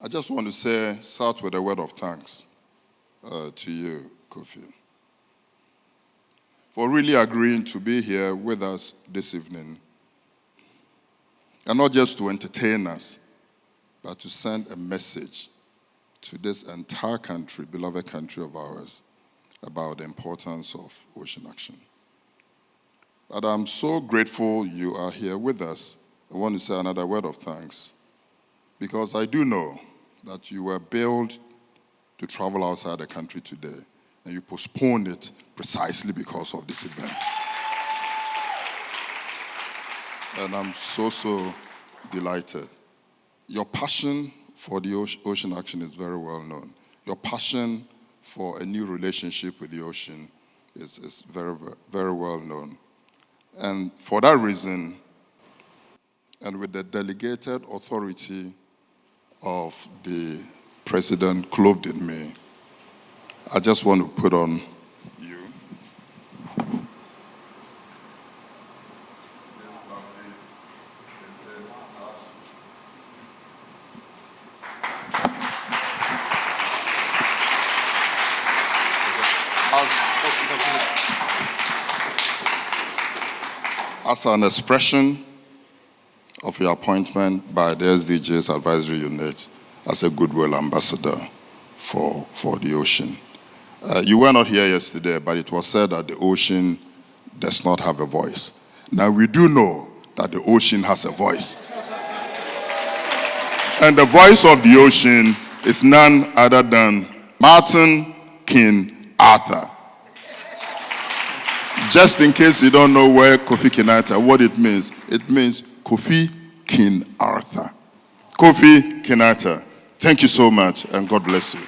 I just want to start with a word of thanks to you, Kofi, for really agreeing to be here with us this evening. And not just to entertain us, but to send a message to this entire country, beloved country of ours, about the importance of ocean action. But I'm so grateful you are here with us. I want to say another word of thanks, because I do know that you were billed to travel outside the country today, and you postponed it precisely because of this event. And I'm so delighted. Your passion for the ocean action is very well known. Your passion for a new relationship with the ocean is very, very well known. And for that reason, and with the delegated authority of the president clothed in me, I just want to put on you as an expression of your appointment by the SDGs Advisory Unit as a goodwill ambassador for the ocean. You were not here yesterday, but it was said that the ocean does not have a voice. Now we do know that the ocean has a voice. And the voice of the ocean is none other than Martin Kinaata. Just in case you don't know where Kofi Kinaata, what it means Kofi Kinaata. Kofi Kinaata, thank you so much, and God bless you.